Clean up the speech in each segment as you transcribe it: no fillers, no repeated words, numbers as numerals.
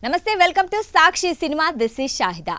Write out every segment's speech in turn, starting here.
నమస్తే, welcome to Sakshi cinema. This is Shahida.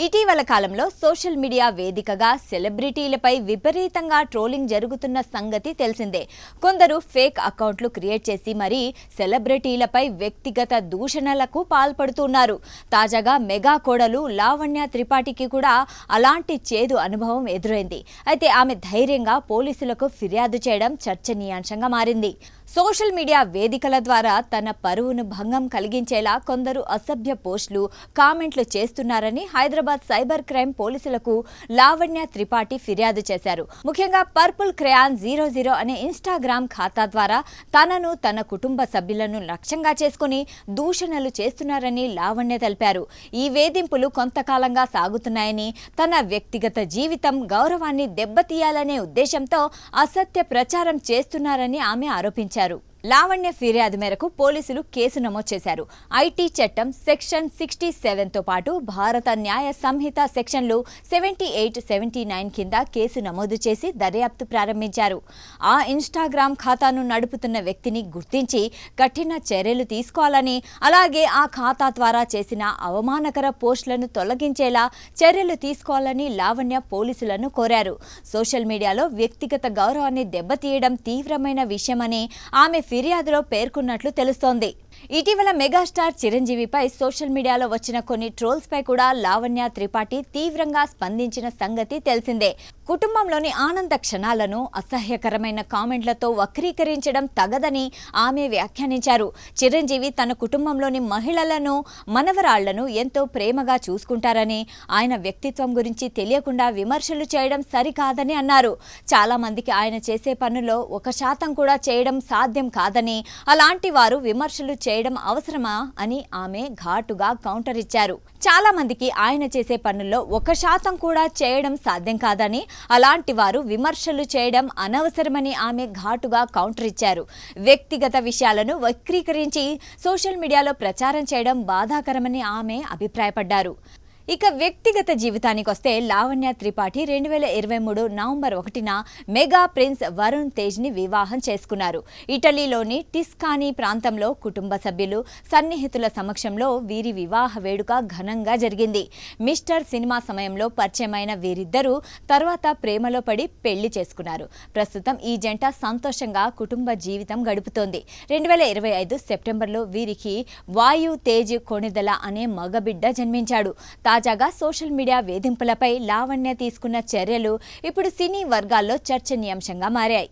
ఇటీవల కాలంలో సోషల్ మీడియా వేదికగా సెలబ్రిటీలపై విపరీతంగా ట్రోలింగ్ జరుగుతున్న సంగతి తెలిసిందే. కొందరు ఫేక్ అకౌంట్లు క్రియేట్ చేసి మరీ సెలబ్రిటీలపై వ్యక్తిగత దూషణలకు పాల్పడుతున్నారు. తాజాగా మెగా కోడలు లావణ్య త్రిపాఠికి కూడా అలాంటి చేదు అనుభవం ఎదురైంది. అయితే ఆమె ధైర్యంగా పోలీసులకు ఫిర్యాదు చేయడం చర్చనీయాంశంగా మారింది. సోషల్ మీడియా వేదికల ద్వారా తన పరువును భంగం కలిగించేలా కొందరు అసభ్య పోస్టులు, కామెంట్లు చేస్తున్నారని హైదరాబాద్ సైబర్ క్రైమ్ పోలీసులకు లావణ్య త్రిపాఠి ఫిర్యాదు చేశారు. ముఖ్యంగా పర్పుల్ క్రయాన్ 00 అనే ఇన్స్టాగ్రామ్ ఖాతా ద్వారా తనను, తన కుటుంబ సభ్యులను లక్ష్యంగా చేసుకుని దూషణలు చేస్తున్నారని లావణ్య తెలిపారు. ఈ వేధింపులు కొంతకాలంగా సాగుతున్నాయని, తన వ్యక్తిగత జీవితం, గౌరవాన్ని దెబ్బతీయాలనే ఉద్దేశంతో అసత్య ప్రచారం చేస్తున్నారని ఆమె ఆరోపించారు. లావణ్య ఫిర్యాదు మేరకు పోలీసులు కేసు నమోదు చేశారు. ఐటీ చట్టం సెక్షన్ 67తో పాటు భారత న్యాయ సంహిత సెక్షన్లు 78, 79 కింద కేసు నమోదు చేసి దర్యాప్తు ప్రారంభించారు. ఆ ఇన్స్టాగ్రామ్ ఖాతాను నడుపుతున్న వ్యక్తిని గుర్తించి కఠిన చర్యలు తీసుకోవాలని, అలాగే ఆ ఖాతా ద్వారా చేసిన అవమానకర పోస్టులను తొలగించేలా చర్యలు తీసుకోవాలని లావణ్య పోలీసులను కోరారు. సోషల్ మీడియాలో వ్యక్తిగత గౌరవాన్ని దెబ్బతీయడం తీవ్రమైన విషయమని ఆమె ఫిర్యాదులో పేర్కొన్నట్లు తెలుస్తోంది. ఇటీవల మెగాస్టార్ చిరంజీవిపై సోషల్ మీడియాలో వచ్చిన కొన్ని ట్రోల్స్ పై కూడా లావణ్య త్రిపాఠి తీవ్రంగా స్పందించిన సంగతి తెలిసిందే. కుటుంబంలోని ఆనంద క్షణాలను అసహ్యకరమైన కామెంట్లతో వక్రీకరించడం తగదని ఆమె వ్యాఖ్యానించారు. చిరంజీవి తన కుటుంబంలోని మహిళలను, మనవరాళ్లను ఎంతో ప్రేమగా చూసుకుంటారని, ఆయన వ్యక్తిత్వం గురించి తెలియకుండా విమర్శలు చేయడం సరికాదని అన్నారు. చాలా మందికి ఆయన చేసే పనుల్లో 1% కూడా చేయడం సాధ్యం కాదని, అలాంటి వారు విమర్శలు చేయడం అవసరమా అని ఆమె ఘాటుగా కౌంటర్ ఇచ్చారు. చాలా మందికి ఆయన చేసే పనుల్లో 1% కూడా చేయడం సాధ్యం కాదని, అలాంటి వారు విమర్శలు చేయడం అనవసరమని ఆమె ఘాటుగా కౌంటర్ ఇచ్చారు. వ్యక్తిగత విషయాలను వక్రీకరించి సోషల్ మీడియాలో ప్రచారం చేయడం బాధాకరమని ఆమె అభిప్రాయపడ్డారు. ఇక వ్యక్తిగత జీవితానికి వస్తే లావణ్య త్రిపాఠి 2023 నవంబర్ 1న మెగా ప్రిన్స్ వరుణ్ తేజ్ని వివాహం చేసుకున్నారు. ఇటలీలోని టిస్కానీ ప్రాంతంలో కుటుంబ సభ్యులు, సన్నిహితుల సమక్షంలో వీరి వివాహ వేడుక ఘనంగా జరిగింది. మిస్టర్ సినిమా సమయంలో పరిచయమైన వీరిద్దరూ తర్వాత ప్రేమలో పడి పెళ్లి చేసుకున్నారు. ప్రస్తుతం ఈ జంట సంతోషంగా కుటుంబ జీవితం గడుపుతోంది. 2025 సెప్టెంబర్లో వీరికి వాయు తేజ్ కొణిదల అనే మగబిడ్డ జన్మించాడు. తాజాగా సోషల్ మీడియా వేధింపులపై లావణ్య తీసుకున్న చర్యలు ఇప్పుడు సినీ వర్గాల్లో చర్చనీయాంశంగా మారాయి.